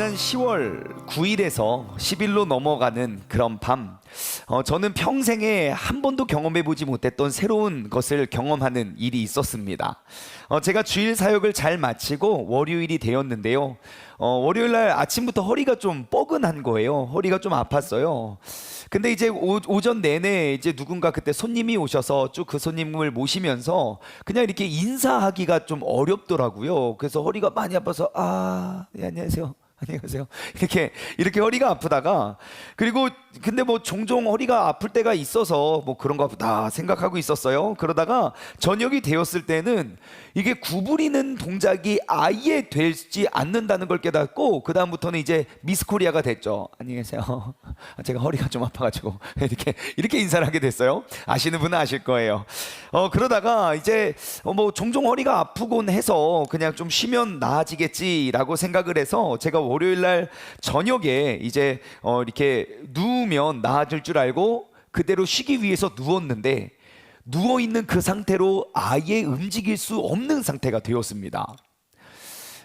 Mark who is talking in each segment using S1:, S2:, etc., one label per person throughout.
S1: 지난 10월 9일에서 10일로 넘어가는 그런 밤, 저는 평생에 한 번도 경험해보지 못했던 새로운 것을 경험하는 일이 있었습니다. 제가 주일 사역을 잘 마치고 월요일이 되었는데요. 월요일 날 아침부터 허리가 좀 뻐근한 거예요. 허리가 좀 아팠어요. 근데 이제 오전 내내 이제 누군가 그때 손님이 오셔서 쭉 그 손님을 모시면서 그냥 이렇게 인사하기가 좀 어렵더라고요. 그래서 허리가 많이 아파서 네, 안녕하세요. 안녕하세요. 이렇게 허리가 아프다가, 그리고 근데 뭐 종종 허리가 아플 때가 있어서 뭐 그런가 보다 생각하고 있었어요. 그러다가 저녁이 되었을 때는 이게 구부리는 동작이 아예 되지 않는다는 걸 깨닫고, 그 다음부터는 이제 미스 코리아가 됐죠. 안녕히 계세요. 제가 허리가 좀 아파가지고 이렇게 인사를 하게 됐어요. 아시는 분은 아실 거예요. 그러다가 이제 뭐 종종 허리가 아프곤 해서 그냥 좀 쉬면 나아지겠지라고 생각을 해서, 제가 월요일 날 저녁에 이제 이렇게 누우면 나아질 줄 알고 그대로 쉬기 위해서 누웠는데, 누워있는 그 상태로 아예 움직일 수 없는 상태가 되었습니다.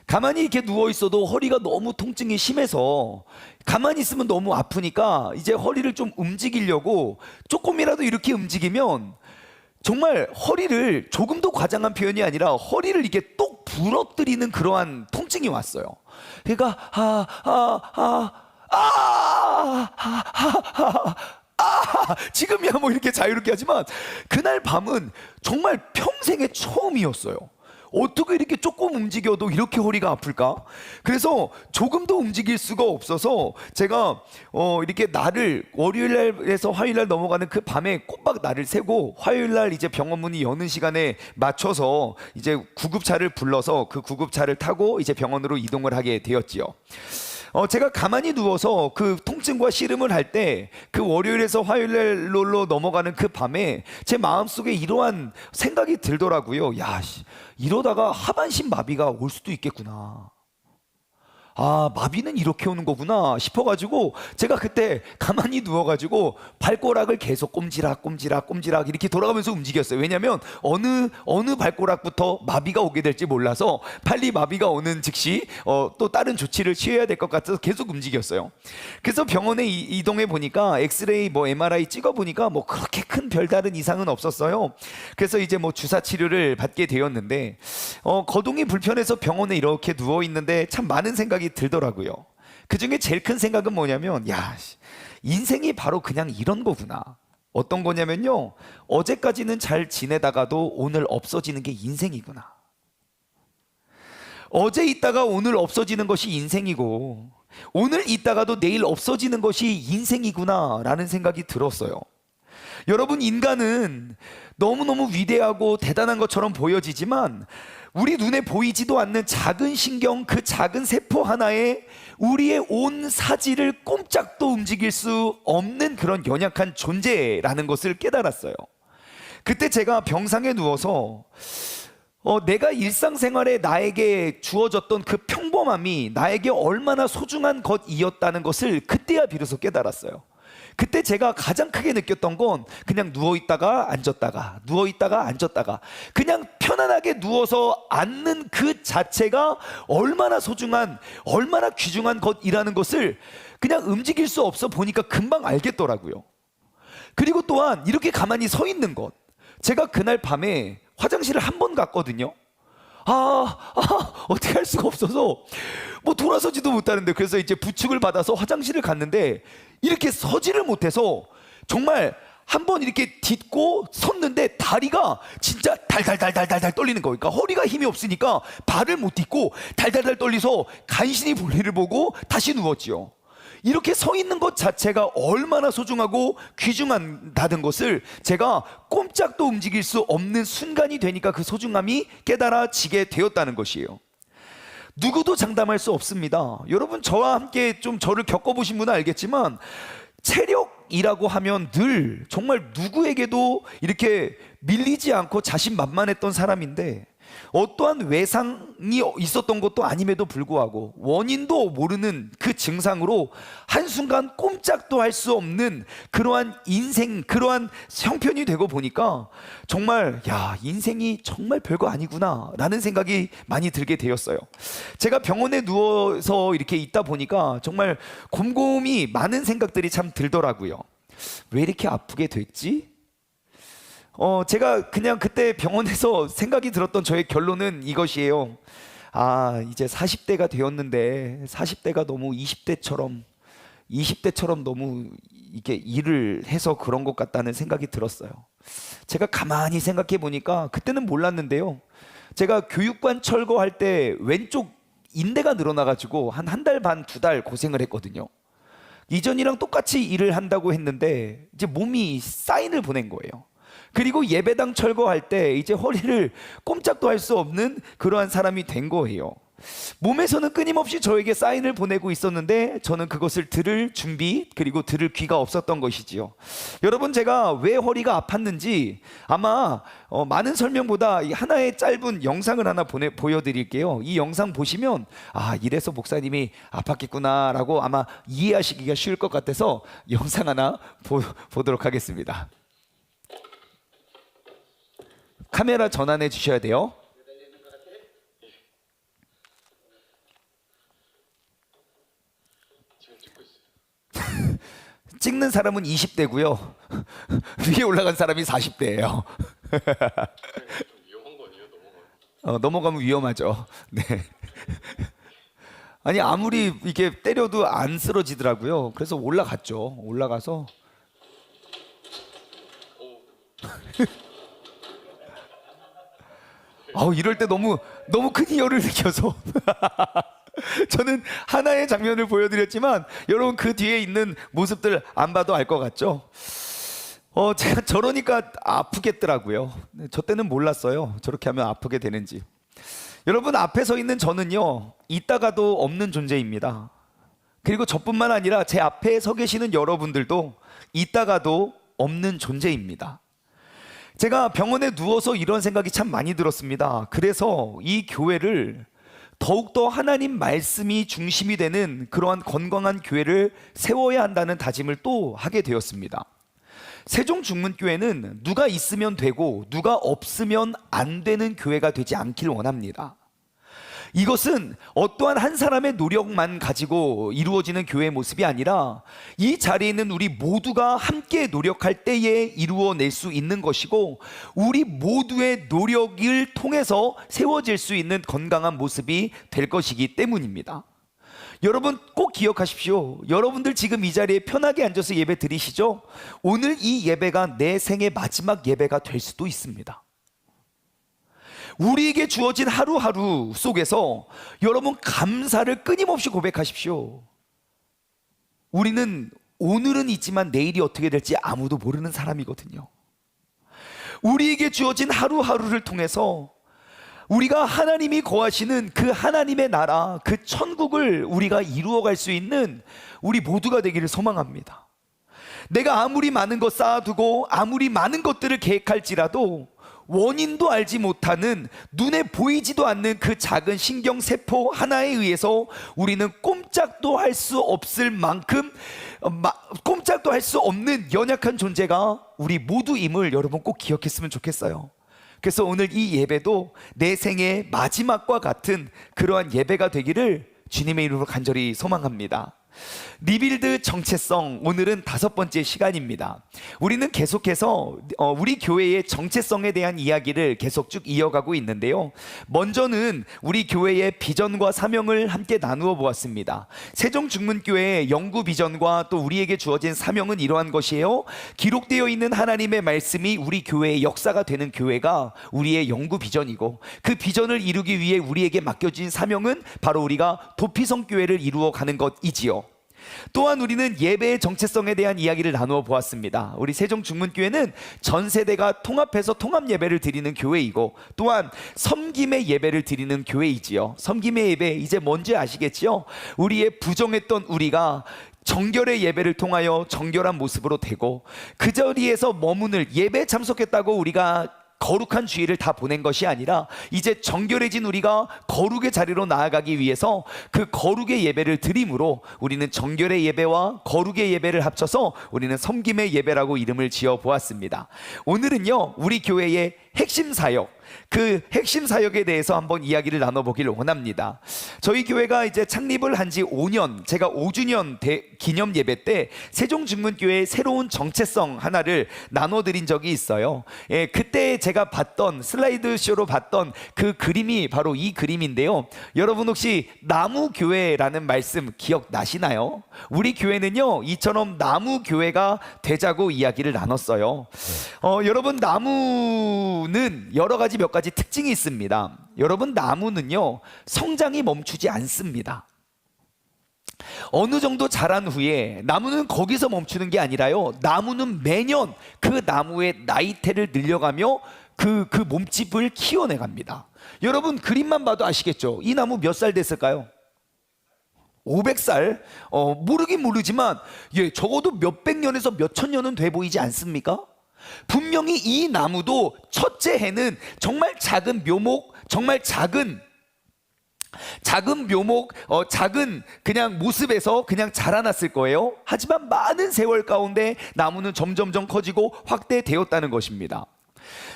S1: 가만히 이렇게 누워있어도 허리가 너무 통증이 심해서, 가만히 있으면 너무 아프니까 이제 허리를 좀 움직이려고 조금이라도 이렇게 움직이면 정말 허리를, 조금도 과장한 표현이 아니라 허리를 이렇게 똑 부러뜨리는 그러한 통증이 왔어요. 그러니까 지금이야 뭐 이렇게 자유롭게 하지만, 그날 밤은 정말 평생에 처음이었어요. 어떻게 이렇게 조금 움직여도 이렇게 허리가 아플까? 그래서 조금도 움직일 수가 없어서 제가 이렇게 날을, 월요일날에서 화요일날 넘어가는 그 밤에 꼬박 날을 새고, 화요일날 이제 병원 문이 여는 시간에 맞춰서 이제 구급차를 불러서 그 구급차를 타고 이제 병원으로 이동을 하게 되었지요. 제가 가만히 누워서 그 통증과 씨름을 할 때, 그 월요일에서 화요일로 넘어가는 그 밤에 제 마음속에 이러한 생각이 들더라고요. 야, 이러다가 하반신 마비가 올 수도 있겠구나. 마비는 이렇게 오는 거구나 싶어가지고, 제가 그때 가만히 누워가지고 발꼬락을 계속 꼼지락 이렇게 돌아가면서 움직였어요. 왜냐면 어느 발꼬락부터 마비가 오게 될지 몰라서 빨리 마비가 오는 즉시 또 다른 조치를 취해야 될 것 같아서 계속 움직였어요. 그래서 병원에 이동해 보니까 엑스레이 뭐 MRI 찍어 보니까 뭐 그렇게 큰 별다른 이상은 없었어요. 그래서 이제 뭐 주사 치료를 받게 되었는데, 거동이 불편해서 병원에 이렇게 누워 있는데 참 많은 생각이 들더라고요. 그 중에 제일 큰 생각은 뭐냐면, 인생이 바로 그냥 이런 거구나. 어떤 거냐면요, 어제까지는 잘 지내다가도 오늘 없어지는 게 인생이구나. 어제 있다가 오늘 없어지는 것이 인생이고, 오늘 있다가도 내일 없어지는 것이 인생이구나 라는 생각이 들었어요. 여러분, 인간은 너무너무 위대하고 대단한 것처럼 보여지지만, 우리 눈에 보이지도 않는 작은 신경, 그 작은 세포 하나에 우리의 온 사지를 꼼짝도 움직일 수 없는 그런 연약한 존재라는 것을 깨달았어요. 그때 제가 병상에 누워서 내가 일상생활에 나에게 주어졌던 그 평범함이 나에게 얼마나 소중한 것이었다는 것을 그때야 비로소 깨달았어요. 그때 제가 가장 크게 느꼈던 건, 그냥 누워있다가 앉았다가 누워있다가 앉았다가 그냥 편안하게 누워서 앉는 그 자체가 얼마나 소중한, 얼마나 귀중한 것이라는 것을 그냥 움직일 수 없어 보니까 금방 알겠더라고요. 그리고 또한 이렇게 가만히 서 있는 것, 제가 그날 밤에 화장실을 한 번 갔거든요. 어떻게 할 수가 없어서 뭐 돌아서지도 못하는데, 그래서 이제 부축을 받아서 화장실을 갔는데 이렇게 서지를 못해서 정말 한번 이렇게 딛고 섰는데 다리가 진짜 달달달달달 떨리는 거예요. 그러니까 허리가 힘이 없으니까 발을 못 딛고 달달달 떨리서 간신히 볼일을 보고 다시 누웠지요. 이렇게 서 있는 것 자체가 얼마나 소중하고 귀중하다는 것을 제가 꼼짝도 움직일 수 없는 순간이 되니까 그 소중함이 깨달아지게 되었다는 것이에요. 누구도 장담할 수 없습니다. 여러분, 저와 함께 좀 저를 겪어보신 분은 알겠지만, 체력이라고 하면 늘 정말 누구에게도 이렇게 밀리지 않고 자신만만했던 사람인데, 어떠한 외상이 있었던 것도 아님에도 불구하고 원인도 모르는 그 증상으로 한순간 꼼짝도 할 수 없는 그러한 인생, 그러한 형편이 되고 보니까 정말 인생이 정말 별거 아니구나 라는 생각이 많이 들게 되었어요. 제가 병원에 누워서 이렇게 있다 보니까 정말 곰곰이 많은 생각들이 참 들더라고요. 왜 이렇게 아프게 됐지? 제가 그냥 그때 병원에서 생각이 들었던 저의 결론은 이것이에요. 이제 40대가 되었는데 40대가 너무 20대처럼 너무 이게 일을 해서 그런 것 같다는 생각이 들었어요. 제가 가만히 생각해 보니까 그때는 몰랐는데요. 제가 교육관 철거할 때 왼쪽 인대가 늘어나가지고 한 달 반, 2달 고생을 했거든요. 이전이랑 똑같이 일을 한다고 했는데 이제 몸이 사인을 보낸 거예요. 그리고 예배당 철거할 때 이제 허리를 꼼짝도 할 수 없는 그러한 사람이 된 거예요. 몸에서는 끊임없이 저에게 사인을 보내고 있었는데 저는 그것을 들을 준비 그리고 들을 귀가 없었던 것이지요. 여러분, 제가 왜 허리가 아팠는지 아마 많은 설명보다 이 하나의 짧은 영상을 하나 보여드릴게요. 이 영상 보시면 이래서 목사님이 아팠겠구나 라고 아마 이해하시기가 쉬울 것 같아서 영상 하나 보도록 하겠습니다. 카메라 전환해 주셔야 돼요. 찍는 사람은 20대고요. 위에 올라간 사람이 40대예요.
S2: 위험한 거 아니에요?
S1: 넘어가면 위험하죠. 네. 아니 아무리 이게 때려도 안 쓰러지더라고요. 그래서 올라갔죠. 올라가서 이럴 때 너무 큰 희열을 느껴서 저는 하나의 장면을 보여드렸지만 여러분 그 뒤에 있는 모습들 안 봐도 알 것 같죠? 제가 저러니까 아프겠더라고요. 저 때는 몰랐어요. 저렇게 하면 아프게 되는지. 여러분, 앞에 서 있는 저는요, 있다가도 없는 존재입니다. 그리고 저뿐만 아니라 제 앞에 서 계시는 여러분들도 있다가도 없는 존재입니다. 제가 병원에 누워서 이런 생각이 참 많이 들었습니다. 그래서 이 교회를 더욱더 하나님 말씀이 중심이 되는 그러한 건강한 교회를 세워야 한다는 다짐을 또 하게 되었습니다. 세종중문교회는 누가 있으면 되고 누가 없으면 안 되는 교회가 되지 않길 원합니다. 이것은 어떠한 한 사람의 노력만 가지고 이루어지는 교회의 모습이 아니라 이 자리에 있는 우리 모두가 함께 노력할 때에 이루어낼 수 있는 것이고 우리 모두의 노력을 통해서 세워질 수 있는 건강한 모습이 될 것이기 때문입니다. 여러분 꼭 기억하십시오. 여러분들 지금 이 자리에 편하게 앉아서 예배 드리시죠? 오늘 이 예배가 내 생의 마지막 예배가 될 수도 있습니다. 우리에게 주어진 하루하루 속에서 여러분 감사를 끊임없이 고백하십시오. 우리는 오늘은 있지만 내일이 어떻게 될지 아무도 모르는 사람이거든요. 우리에게 주어진 하루하루를 통해서 우리가 하나님이 거하시는 그 하나님의 나라, 그 천국을 우리가 이루어갈 수 있는 우리 모두가 되기를 소망합니다. 내가 아무리 많은 것 쌓아두고 아무리 많은 것들을 계획할지라도 원인도 알지 못하는 눈에 보이지도 않는 그 작은 신경세포 하나에 의해서 우리는 꼼짝도 할 수 없을 만큼 꼼짝도 할 수 없는 연약한 존재가 우리 모두임을 여러분 꼭 기억했으면 좋겠어요. 그래서 오늘 이 예배도 내 생의 마지막과 같은 그러한 예배가 되기를 주님의 이름으로 간절히 소망합니다. 리빌드 정체성, 오늘은 5번째 시간입니다. 우리는 계속해서 우리 교회의 정체성에 대한 이야기를 계속 쭉 이어가고 있는데요. 먼저는 우리 교회의 비전과 사명을 함께 나누어 보았습니다. 세종중문교회의 영구 비전과 또 우리에게 주어진 사명은 이러한 것이에요. 기록되어 있는 하나님의 말씀이 우리 교회의 역사가 되는 교회가 우리의 영구 비전이고 그 비전을 이루기 위해 우리에게 맡겨진 사명은 바로 우리가 도피성 교회를 이루어가는 것이지요. 또한 우리는 예배의 정체성에 대한 이야기를 나누어 보았습니다. 우리 세종중문교회는 전 세대가 통합해서 통합 예배를 드리는 교회이고 또한 섬김의 예배를 드리는 교회이지요. 섬김의 예배 이제 뭔지 아시겠지요? 우리의 부정했던 우리가 정결의 예배를 통하여 정결한 모습으로 되고 그 자리에서 머무늘 예배에 참석했다고 우리가 거룩한 주일을 다 보낸 것이 아니라 이제 정결해진 우리가 거룩의 자리로 나아가기 위해서 그 거룩의 예배를 드림으로 우리는 정결의 예배와 거룩의 예배를 합쳐서 우리는 섬김의 예배라고 이름을 지어 보았습니다. 오늘은요, 우리 교회의 핵심 사역, 그 핵심 사역에 대해서 한번 이야기를 나눠보기를 원합니다. 저희 교회가 이제 창립을 한 지 5년, 제가 5주년 기념 예배 때 세종중문교회의 새로운 정체성 하나를 나눠드린 적이 있어요. 예, 그때 제가 봤던 슬라이드쇼로 봤던 그 그림이 바로 이 그림인데요. 여러분 혹시 나무교회라는 말씀 기억나시나요? 우리 교회는요, 이처럼 나무교회가 되자고 이야기를 나눴어요. 여러분, 나무는 여러 가지 몇 가지 특징이 있습니다. 여러분, 나무는요, 성장이 멈추지 않습니다. 어느 정도 자란 후에 나무는 거기서 멈추는 게 아니라요, 나무는 매년 그 나무의 나이테를 늘려가며 그 몸집을 키워내갑니다. 여러분, 그림만 봐도 아시겠죠? 이 나무 몇 살 됐을까요? 500살? 모르긴 모르지만 적어도 몇백 년에서 몇천 년은 돼 보이지 않습니까? 분명히 이 나무도 첫째 해는 정말 작은 묘목, 정말 작은 묘목, 작은 그냥 모습에서 그냥 자라났을 거예요. 하지만 많은 세월 가운데 나무는 점점점 커지고 확대되었다는 것입니다.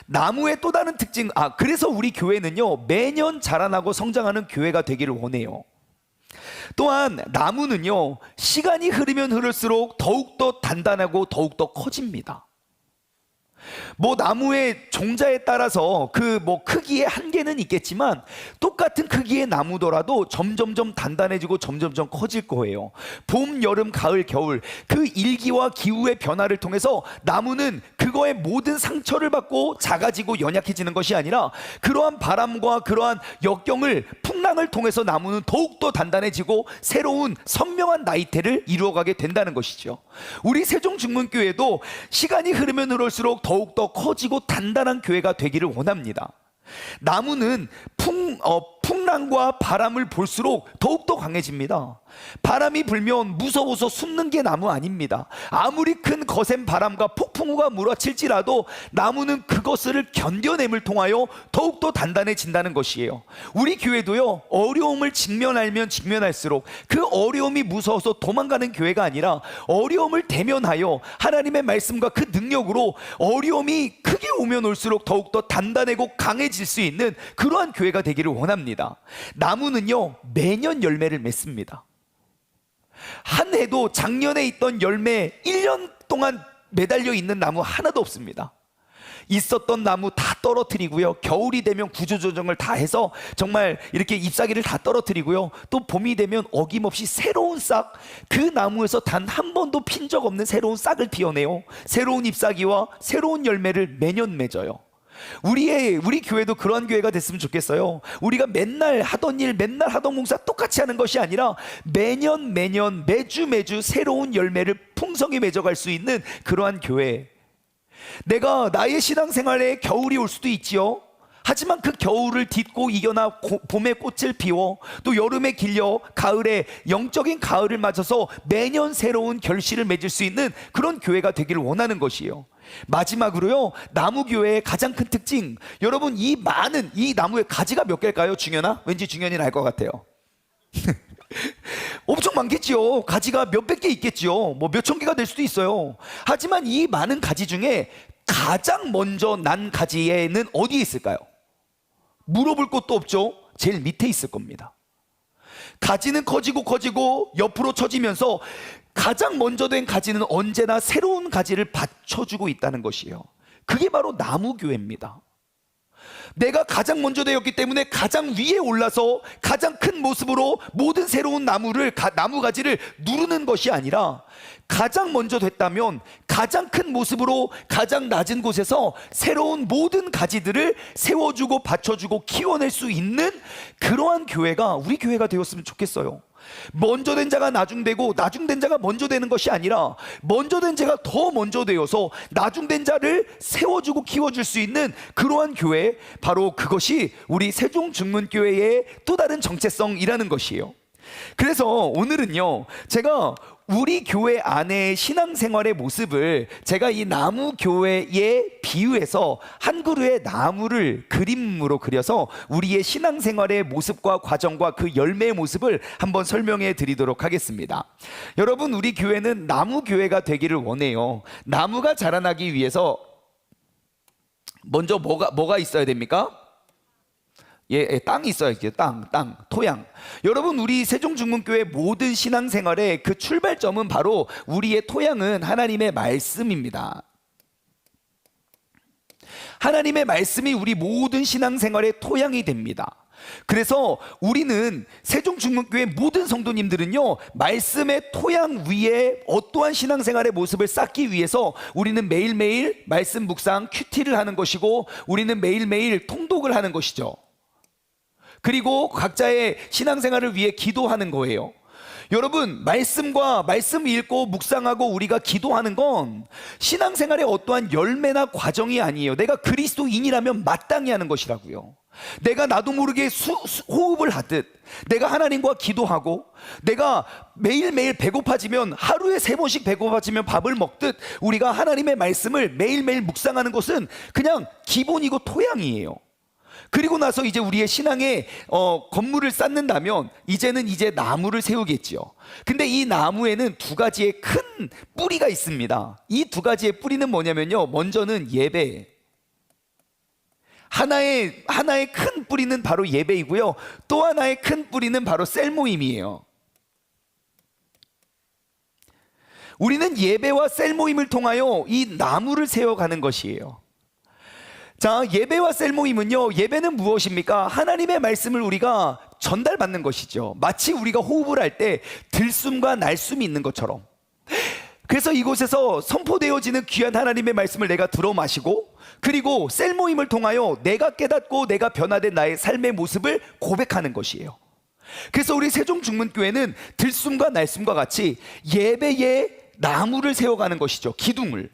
S1: 나무의 또 다른 특징, 그래서 우리 교회는요, 매년 자라나고 성장하는 교회가 되기를 원해요. 또한 나무는요, 시간이 흐르면 흐를수록 더욱더 단단하고 더욱더 커집니다. 나무의 종자에 따라서 크기의 한계는 있겠지만 똑같은 크기의 나무더라도 점점점 단단해지고 점점점 커질 거예요. 봄, 여름, 가을, 겨울 그 일기와 기후의 변화를 통해서 나무는 그거의 모든 상처를 받고 작아지고 연약해지는 것이 아니라 그러한 바람과 그러한 역경을, 풍랑을 통해서 나무는 더욱더 단단해지고 새로운 선명한 나이테를 이루어가게 된다는 것이죠. 우리 세종중문교회도 시간이 흐르면 흐를수록 더욱더 커지고 단단한 교회가 되기를 원합니다. 나무는 풍랑과 바람을 볼수록 더욱더 강해집니다. 바람이 불면 무서워서 숨는 게 나무 아닙니다. 아무리 큰 거센 바람과 폭풍우가 몰아칠지라도 나무는 그것을 견뎌냄을 통하여 더욱더 단단해진다는 것이에요. 우리 교회도요, 어려움을 직면하면 직면할수록 그 어려움이 무서워서 도망가는 교회가 아니라 어려움을 대면하여 하나님의 말씀과 그 능력으로 어려움이 크게 오면 올수록 더욱더 단단하고 강해질 수 있는 그러한 교회가 되기를 원합니다. 나무는요, 매년 열매를 맺습니다. 한 해도 작년에 있던 열매 1년 동안 매달려 있는 나무 하나도 없습니다. 있었던 나무 다 떨어뜨리고요, 겨울이 되면 구조조정을 다 해서 정말 이렇게 잎사귀를 다 떨어뜨리고요, 또 봄이 되면 어김없이 새로운 싹, 그 나무에서 단 한 번도 핀 적 없는 새로운 싹을 피워내요. 새로운 잎사귀와 새로운 열매를 매년 맺어요. 우리 교회도 그러한 교회가 됐으면 좋겠어요. 우리가 맨날 하던 일, 맨날 하던 공사 똑같이 하는 것이 아니라 매년 매주 새로운 열매를 풍성히 맺어갈 수 있는 그러한 교회. 내가 나의 신앙생활에 겨울이 올 수도 있지요. 하지만 그 겨울을 딛고 이겨나 봄에 꽃을 피워 또 여름에 길려 가을에 영적인 가을을 맞아서 매년 새로운 결실을 맺을 수 있는 그런 교회가 되기를 원하는 것이에요. 마지막으로요, 나무교회의 가장 큰 특징, 여러분, 이 나무의 가지가 몇 개일까요? 중현아? 왠지 중현이는 알 것 같아요. 엄청 많겠지요. 가지가 몇백 개 있겠지요. 몇천 개가 될 수도 있어요. 하지만 이 많은 가지 중에 가장 먼저 난 가지에는 어디에 있을까요? 물어볼 것도 없죠. 제일 밑에 있을 겁니다. 가지는 커지고 옆으로 처지면서 가장 먼저 된 가지는 언제나 새로운 가지를 받쳐주고 있다는 것이에요. 그게 바로 나무교회입니다. 내가 가장 먼저 되었기 때문에 가장 위에 올라서 가장 큰 모습으로 모든 새로운 나무 가지를 누르는 것이 아니라 가장 먼저 됐다면 가장 큰 모습으로 가장 낮은 곳에서 새로운 모든 가지들을 세워주고 받쳐주고 키워낼 수 있는 그러한 교회가 우리 교회가 되었으면 좋겠어요. 먼저 된 자가 나중되고 나중된 자가 먼저 되는 것이 아니라 먼저 된 자가 더 먼저 되어서 나중된 자를 세워주고 키워줄 수 있는 그러한 교회, 바로 그것이 우리 세종중문교회의 또 다른 정체성이라는 것이에요. 그래서 오늘은요, 제가 우리 교회 안의 신앙생활의 모습을 제가 이 나무 교회에 비유해서 한 그루의 나무를 그림으로 그려서 우리의 신앙생활의 모습과 과정과 그 열매의 모습을 한번 설명해 드리도록 하겠습니다. 여러분, 우리 교회는 나무 교회가 되기를 원해요. 나무가 자라나기 위해서 먼저 뭐가 있어야 됩니까? 땅이 있어야죠. 땅, 토양. 여러분, 우리 세종중문교회 모든 신앙생활의 그 출발점은 바로 우리의 토양은 하나님의 말씀입니다. 하나님의 말씀이 우리 모든 신앙생활의 토양이 됩니다. 그래서 우리는 세종중문교회 모든 성도님들은요, 말씀의 토양 위에 어떠한 신앙생활의 모습을 쌓기 위해서 우리는 매일매일 말씀 묵상 큐티를 하는 것이고, 우리는 매일매일 통독을 하는 것이죠. 그리고 각자의 신앙생활을 위해 기도하는 거예요. 여러분, 말씀 읽고 묵상하고 우리가 기도하는 건 신앙생활의 어떠한 열매나 과정이 아니에요. 내가 그리스도인이라면 마땅히 하는 것이라고요. 내가 나도 모르게 호흡을 하듯, 내가 하나님과 기도하고, 내가 매일매일 배고파지면, 하루에 3번씩 배고파지면 밥을 먹듯 우리가 하나님의 말씀을 매일매일 묵상하는 것은 그냥 기본이고 토양이에요. 그리고 나서 이제 우리의 신앙의 건물을 쌓는다면 이제는 나무를 세우겠지요. 근데 이 나무에는 2가지의 큰 뿌리가 있습니다. 이 2가지의 뿌리는 뭐냐면요, 먼저는 예배. 하나의 큰 뿌리는 바로 예배이고요, 또 하나의 큰 뿌리는 바로 셀 모임이에요. 우리는 예배와 셀 모임을 통하여 이 나무를 세워가는 것이에요. 자, 예배와 셀 모임은요, 예배는 무엇입니까? 하나님의 말씀을 우리가 전달받는 것이죠. 마치 우리가 호흡을 할 때 들숨과 날숨이 있는 것처럼. 그래서 이곳에서 선포되어지는 귀한 하나님의 말씀을 내가 들어 마시고, 그리고 셀 모임을 통하여 내가 깨닫고 내가 변화된 나의 삶의 모습을 고백하는 것이에요. 그래서 우리 세종중문교회는 들숨과 날숨과 같이 예배에 나무를 세워가는 것이죠. 기둥을.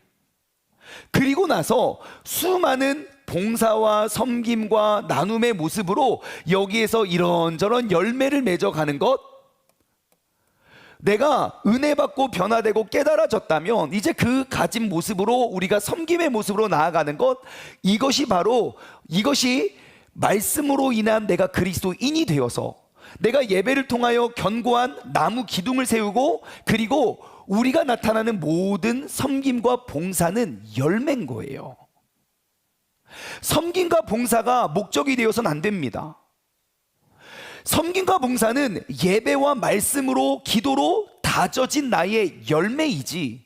S1: 그리고 나서 수많은 봉사와 섬김과 나눔의 모습으로 여기에서 이런저런 열매를 맺어가는 것. 내가 은혜 받고 변화되고 깨달아졌다면 이제 그 가진 모습으로 우리가 섬김의 모습으로 나아가는 것, 이것이 말씀으로 인한 내가 그리스도인이 되어서 내가 예배를 통하여 견고한 나무 기둥을 세우고, 그리고 우리가 나타나는 모든 섬김과 봉사는 열매인 거예요. 섬김과 봉사가 목적이 되어서는 안 됩니다. 섬김과 봉사는 예배와 말씀으로, 기도로 다져진 나의 열매이지,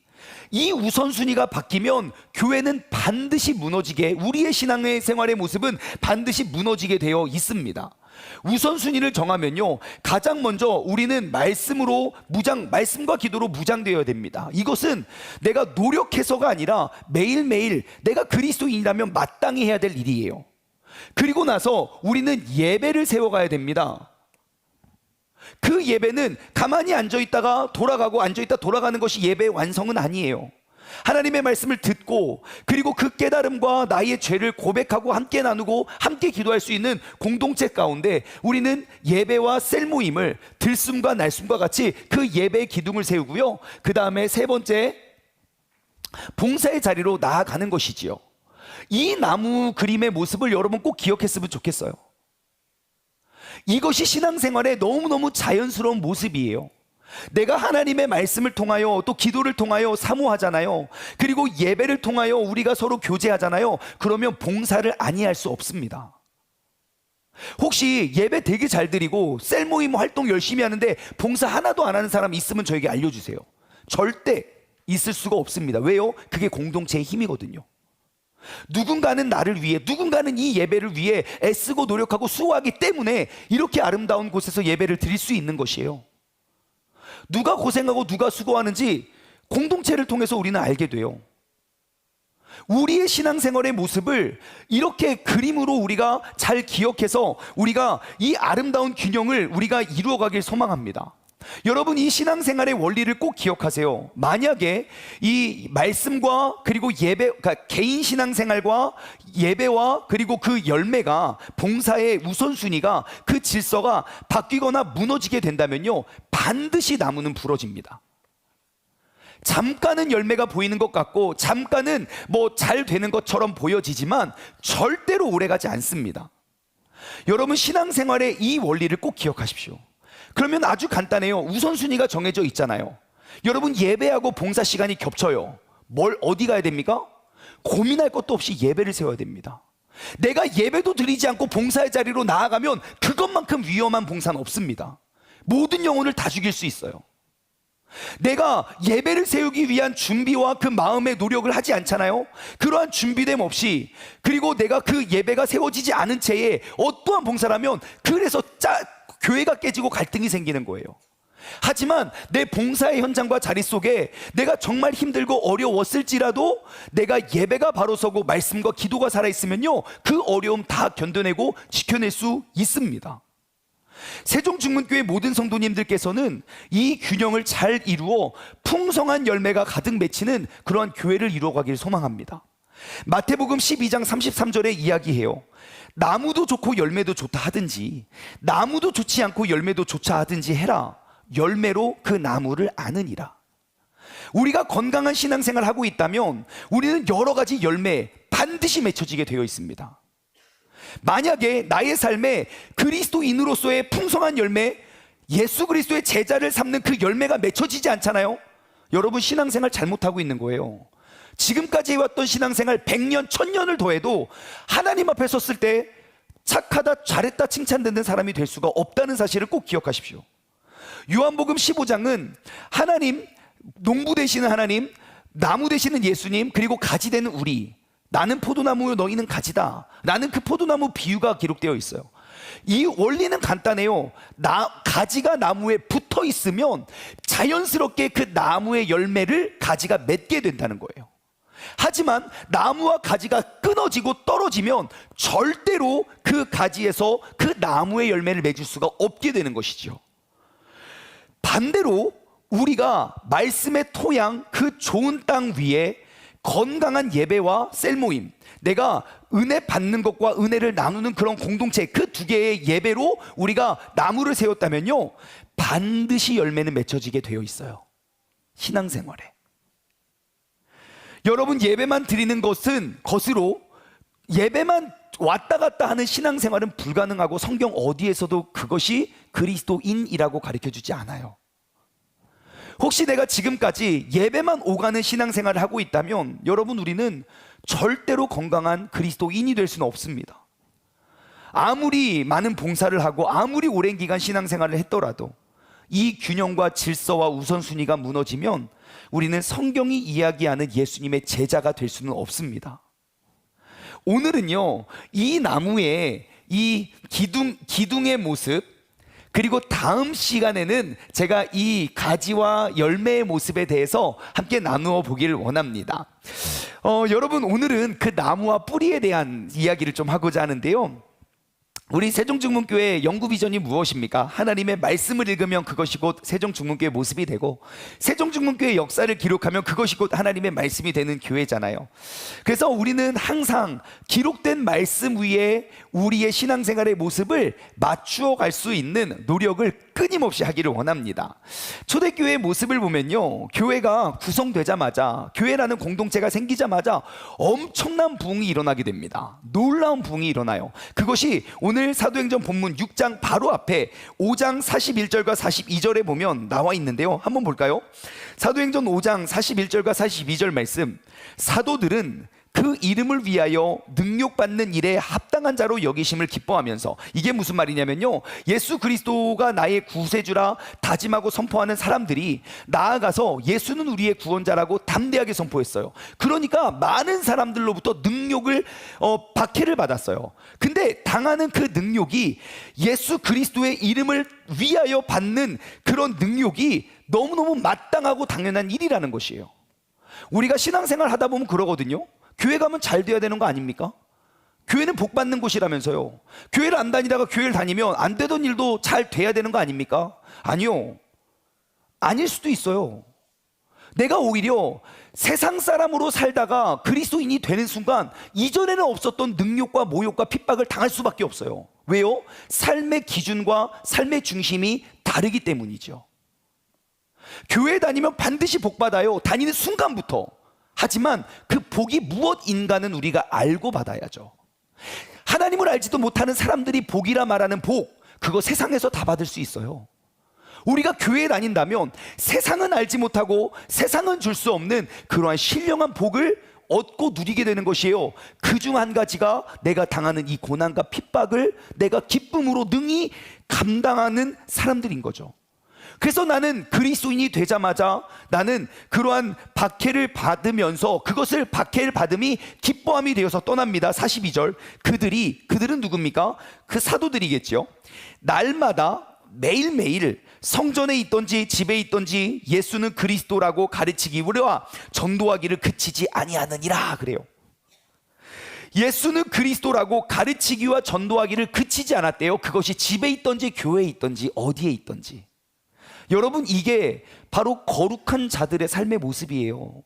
S1: 이 우선순위가 바뀌면 교회는 반드시 무너지게, 우리의 신앙의 생활의 모습은 반드시 무너지게 되어 있습니다. 우선순위를 정하면요, 가장 먼저 우리는 말씀과 기도로 무장되어야 됩니다. 이것은 내가 노력해서가 아니라 매일매일 내가 그리스도인이라면 마땅히 해야 될 일이에요. 그리고 나서 우리는 예배를 세워가야 됩니다. 그 예배는 가만히 앉아있다가 돌아가고 앉아있다 돌아가는 것이 예배의 완성은 아니에요. 하나님의 말씀을 듣고, 그리고 그 깨달음과 나의 죄를 고백하고 함께 나누고 함께 기도할 수 있는 공동체 가운데 우리는 예배와 셀 모임을 들숨과 날숨과 같이 그 예배의 기둥을 세우고요, 그 다음에 3번째, 봉사의 자리로 나아가는 것이지요. 이 나무 그림의 모습을 여러분 꼭 기억했으면 좋겠어요. 이것이 신앙생활의 너무너무 자연스러운 모습이에요. 내가 하나님의 말씀을 통하여, 또 기도를 통하여 사모하잖아요. 그리고 예배를 통하여 우리가 서로 교제하잖아요. 그러면 봉사를 아니할 수 없습니다. 혹시 예배 되게 잘 드리고 셀 모임 활동 열심히 하는데 봉사 하나도 안 하는 사람 있으면 저에게 알려주세요. 절대 있을 수가 없습니다. 왜요? 그게 공동체의 힘이거든요. 누군가는 나를 위해, 누군가는 이 예배를 위해 애쓰고 노력하고 수고하기 때문에 이렇게 아름다운 곳에서 예배를 드릴 수 있는 것이에요. 누가 고생하고 누가 수고하는지 공동체를 통해서 우리는 알게 돼요. 우리의 신앙생활의 모습을 이렇게 그림으로 우리가 잘 기억해서 우리가 이 아름다운 균형을 우리가 이루어가길 소망합니다. 여러분, 이 신앙생활의 원리를 꼭 기억하세요. 만약에 이 말씀과 그리고 예배, 그러니까 개인 신앙생활과 예배와 그리고 그 열매가, 봉사의 우선순위가, 그 질서가 바뀌거나 무너지게 된다면요, 반드시 나무는 부러집니다. 잠깐은 열매가 보이는 것 같고 잠깐은 뭐 잘 되는 것처럼 보여지지만 절대로 오래가지 않습니다. 여러분, 신앙생활의 이 원리를 꼭 기억하십시오. 그러면 아주 간단해요. 우선순위가 정해져 있잖아요. 여러분, 예배하고 봉사 시간이 겹쳐요. 어디 가야 됩니까? 고민할 것도 없이 예배를 세워야 됩니다. 내가 예배도 드리지 않고 봉사의 자리로 나아가면 그것만큼 위험한 봉사는 없습니다. 모든 영혼을 다 죽일 수 있어요. 내가 예배를 세우기 위한 준비와 그 마음의 노력을 하지 않잖아요. 그러한 준비됨 없이, 그리고 내가 그 예배가 세워지지 않은 채에 어떠한 봉사라면 그래서 교회가 깨지고 갈등이 생기는 거예요. 하지만 내 봉사의 현장과 자리 속에 내가 정말 힘들고 어려웠을지라도 내가 예배가 바로 서고 말씀과 기도가 살아있으면요, 그 어려움 다 견뎌내고 지켜낼 수 있습니다. 세종중문교회 모든 성도님들께서는 이 균형을 잘 이루어 풍성한 열매가 가득 맺히는 그러한 교회를 이루어가기를 소망합니다. 마태복음 12장 33절에 이야기해요. 나무도 좋고 열매도 좋다 하든지 나무도 좋지 않고 열매도 좋자 하든지 해라. 열매로 그 나무를 아느니라. 우리가 건강한 신앙생활을 하고 있다면 우리는 여러 가지 열매 반드시 맺혀지게 되어 있습니다. 만약에 나의 삶에 그리스도인으로서의 풍성한 열매, 예수 그리스도의 제자를 삼는 그 열매가 맺혀지지 않잖아요. 여러분, 신앙생활 잘못하고 있는 거예요. 지금까지 해왔던 신앙생활 100년, 1000년을 더해도 하나님 앞에 섰을 때 착하다, 잘했다 칭찬받는 사람이 될 수가 없다는 사실을 꼭 기억하십시오. 요한복음 15장은 하나님, 농부 되시는 하나님, 나무 되시는 예수님, 그리고 가지 되는 우리, 나는 포도나무요 너희는 가지다, 나는 그 포도나무 비유가 기록되어 있어요. 이 원리는 간단해요. 가지가 나무에 붙어 있으면 자연스럽게 그 나무의 열매를 가지가 맺게 된다는 거예요. 하지만 나무와 가지가 끊어지고 떨어지면 절대로 그 가지에서 그 나무의 열매를 맺을 수가 없게 되는 것이죠. 반대로 우리가 말씀의 토양, 그 좋은 땅 위에 건강한 예배와 셀모임, 내가 은혜 받는 것과 은혜를 나누는 그런 공동체, 그 두 개의 예배로 우리가 나무를 세웠다면요, 반드시 열매는 맺혀지게 되어 있어요. 신앙생활에 여러분, 예배만 드리는 것으로 예배만 왔다 갔다 하는 신앙생활은 불가능하고 성경 어디에서도 그것이 그리스도인이라고 가르쳐주지 않아요. 혹시 내가 지금까지 예배만 오가는 신앙생활을 하고 있다면 여러분, 우리는 절대로 건강한 그리스도인이 될 수는 없습니다. 아무리 많은 봉사를 하고 아무리 오랜 기간 신앙생활을 했더라도 이 균형과 질서와 우선순위가 무너지면 우리는 성경이 이야기하는 예수님의 제자가 될 수는 없습니다. 오늘은요, 이 나무의 이 기둥의 모습, 그리고 다음 시간에는 제가 이 가지와 열매의 모습에 대해서 함께 나누어 보기를 원합니다. 여러분, 오늘은 그 나무와 뿌리에 대한 이야기를 좀 하고자 하는데요, 우리 세종중문교회의 연구비전이 무엇입니까? 하나님의 말씀을 읽으면 그것이 곧 세종중문교회의 모습이 되고, 세종중문교회의 역사를 기록하면 그것이 곧 하나님의 말씀이 되는 교회잖아요. 그래서 우리는 항상 기록된 말씀 위에 우리의 신앙생활의 모습을 맞추어 갈 수 있는 노력을 끊임없이 하기를 원합니다. 초대교회의 모습을 보면요, 교회가 구성되자마자, 교회라는 공동체가 생기자마자 엄청난 부흥이 일어나게 됩니다. 놀라운 부흥이 일어나요. 그것이 오늘 사도행전 본문 6장 바로 앞에 5장 41절과 42절에 보면 나와 있는데요, 한번 볼까요? 사도행전 5장 41절과 42절 말씀, 사도들은 그 이름을 위하여 능력받는 일에 합당한 자로 여기심을 기뻐하면서, 이게 무슨 말이냐면요, 예수 그리스도가 나의 구세주라 다짐하고 선포하는 사람들이 나아가서 예수는 우리의 구원자라고 담대하게 선포했어요. 그러니까 많은 사람들로부터 능력을 박해를 받았어요. 근데 당하는 그 능력이 예수 그리스도의 이름을 위하여 받는 그런 능력이 너무너무 마땅하고 당연한 일이라는 것이에요. 우리가 신앙생활 하다 보면 그러거든요. 교회 가면 잘 돼야 되는 거 아닙니까? 교회는 복 받는 곳이라면서요. 교회를 안 다니다가 교회를 다니면 안 되던 일도 잘 돼야 되는 거 아닙니까? 아니요, 아닐 수도 있어요. 내가 오히려 세상 사람으로 살다가 그리스도인이 되는 순간 이전에는 없었던 능력과 모욕과 핍박을 당할 수밖에 없어요. 왜요? 삶의 기준과 삶의 중심이 다르기 때문이죠. 교회 다니면 반드시 복 받아요. 다니는 순간부터. 하지만 그 복이 무엇인가는 우리가 알고 받아야죠. 하나님을 알지도 못하는 사람들이 복이라 말하는 복, 그거 세상에서 다 받을 수 있어요. 우리가 교회에 다닌다면 세상은 알지 못하고 세상은 줄 수 없는 그러한 신령한 복을 얻고 누리게 되는 것이에요. 그중 한 가지가 내가 당하는 이 고난과 핍박을 내가 기쁨으로 능히 감당하는 사람들인 거죠. 그래서 나는 그리스도인이 되자마자 나는 그러한 박해를 받으면서 그것을 박해를 받음이 기뻐함이 되어서 떠납니다. 42절. 그들은 누굽니까? 그 사도들이겠죠. 날마다 매일매일 성전에 있던지 집에 있던지 예수는 그리스도라고 가르치기와 전도하기를 그치지 아니하느니라 그래요. 예수는 그리스도라고 가르치기와 전도하기를 그치지 않았대요. 그것이 집에 있던지 교회에 있던지 어디에 있던지. 여러분, 이게 바로 거룩한 자들의 삶의 모습이에요.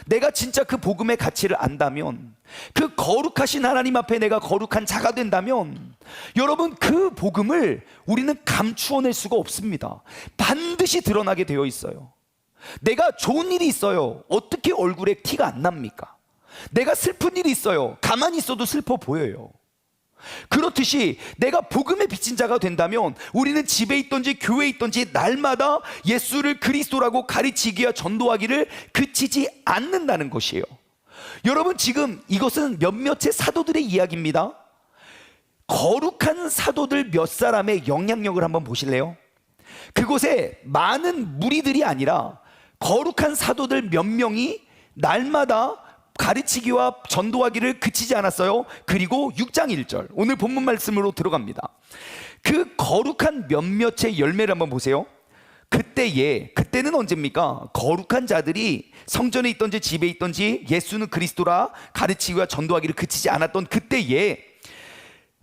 S1: 내가 진짜 그 복음의 가치를 안다면, 그 거룩하신 하나님 앞에 내가 거룩한 자가 된다면, 여러분, 그 복음을 우리는 감추어낼 수가 없습니다. 반드시 드러나게 되어 있어요. 내가 좋은 일이 있어요. 어떻게 얼굴에 티가 안 납니까? 내가 슬픈 일이 있어요. 가만히 있어도 슬퍼 보여요. 그렇듯이 내가 복음에 비친 자가 된다면 우리는 집에 있던지 교회에 있던지 날마다 예수를 그리스도라고 가르치기와 전도하기를 그치지 않는다는 것이에요. 여러분, 지금 이것은 몇몇의 사도들의 이야기입니다. 거룩한 사도들 몇 사람의 영향력을 한번 보실래요? 그곳에 많은 무리들이 아니라 거룩한 사도들 몇 명이 날마다 가르치기와 전도하기를 그치지 않았어요. 그리고 6장 1절 오늘 본문 말씀으로 들어갑니다. 그 거룩한 몇몇의 열매를 한번 보세요. 그때는 언제입니까? 거룩한 자들이 성전에 있던지 집에 있던지 예수는 그리스도라 가르치기와 전도하기를 그치지 않았던 그때에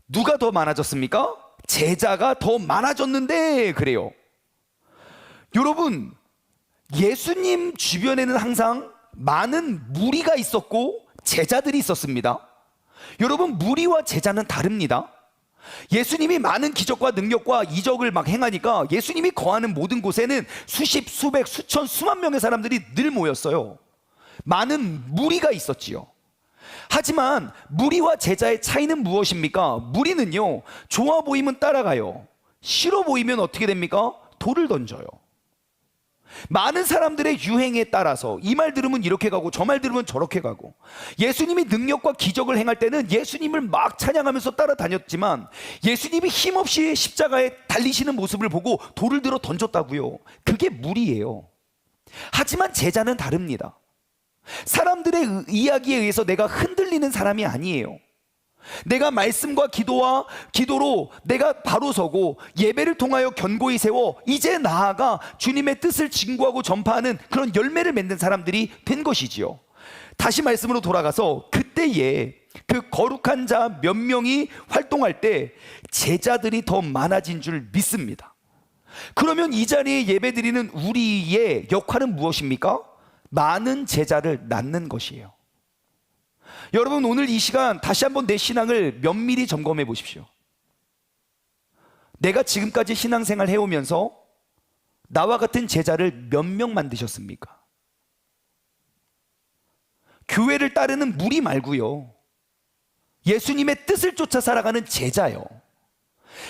S1: 누가 더 많아졌습니까? 제자가 더 많아졌는데 그래요. 여러분, 예수님 주변에는 항상 많은 무리가 있었고 제자들이 있었습니다. 여러분, 무리와 제자는 다릅니다. 예수님이 많은 기적과 능력과 이적을 막 행하니까 예수님이 거하는 모든 곳에는 수십, 수백, 수천, 수만 명의 사람들이 늘 모였어요. 많은 무리가 있었지요. 하지만 무리와 제자의 차이는 무엇입니까? 무리는요, 좋아 보이면 따라가요. 싫어 보이면 어떻게 됩니까? 돌을 던져요. 많은 사람들의 유행에 따라서 이 말 들으면 이렇게 가고 저 말 들으면 저렇게 가고, 예수님이 능력과 기적을 행할 때는 예수님을 막 찬양하면서 따라다녔지만 예수님이 힘없이 십자가에 달리시는 모습을 보고 돌을 들어 던졌다고요. 그게 무리예요. 하지만 제자는 다릅니다. 사람들의 이야기에 의해서 내가 흔들리는 사람이 아니에요. 내가 말씀과 기도로 내가 바로 서고 예배를 통하여 견고히 세워 이제 나아가 주님의 뜻을 증거하고 전파하는 그런 열매를 맺는 사람들이 된 것이지요. 다시 말씀으로 돌아가서 그때에 그 거룩한 자 몇 명이 활동할 때 제자들이 더 많아진 줄 믿습니다. 그러면 이 자리에 예배드리는 우리의 역할은 무엇입니까? 많은 제자를 낳는 것이에요. 여러분, 오늘 이 시간 다시 한번 내 신앙을 면밀히 점검해 보십시오. 내가 지금까지 신앙생활 해오면서 나와 같은 제자를 몇 명 만드셨습니까? 교회를 따르는 무리 말고요, 예수님의 뜻을 쫓아 살아가는 제자요.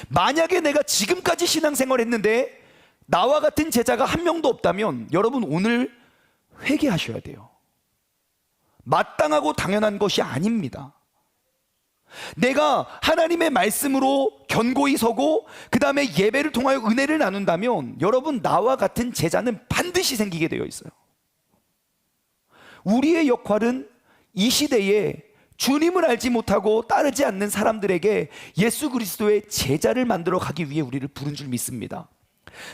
S1: 만약에 내가 지금까지 신앙생활 했는데 나와 같은 제자가 한 명도 없다면 여러분, 오늘 회개하셔야 돼요. 마땅하고 당연한 것이 아닙니다. 내가 하나님의 말씀으로 견고히 서고 그 다음에 예배를 통하여 은혜를 나눈다면 여러분, 나와 같은 제자는 반드시 생기게 되어 있어요. 우리의 역할은 이 시대에 주님을 알지 못하고 따르지 않는 사람들에게 예수 그리스도의 제자를 만들어 가기 위해 우리를 부른 줄 믿습니다.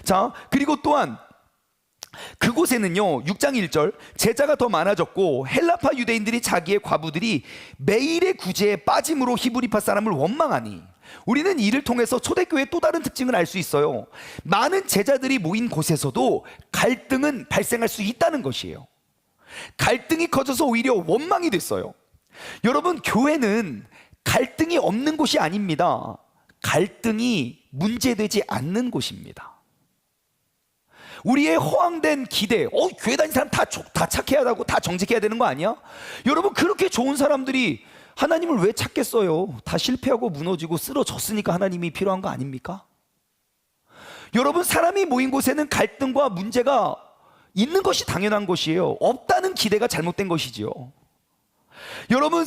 S1: 자, 그리고 또한 그곳에는요, 6장 1절 제자가 더 많아졌고 헬라파 유대인들이 자기의 과부들이 매일의 구제에 빠짐으로 히브리파 사람을 원망하니, 우리는 이를 통해서 초대교회의 또 다른 특징을 알 수 있어요. 많은 제자들이 모인 곳에서도 갈등은 발생할 수 있다는 것이에요. 갈등이 커져서 오히려 원망이 됐어요. 여러분, 교회는 갈등이 없는 곳이 아닙니다. 갈등이 문제되지 않는 곳입니다. 우리의 허황된 기대, 교회 다니는 사람 다 착해야 하고 다 정직해야 되는 거 아니야? 여러분, 그렇게 좋은 사람들이 하나님을 왜 찾겠어요? 다 실패하고 무너지고 쓰러졌으니까 하나님이 필요한 거 아닙니까? 여러분, 사람이 모인 곳에는 갈등과 문제가 있는 것이 당연한 것이에요. 없다는 기대가 잘못된 것이지요. 여러분,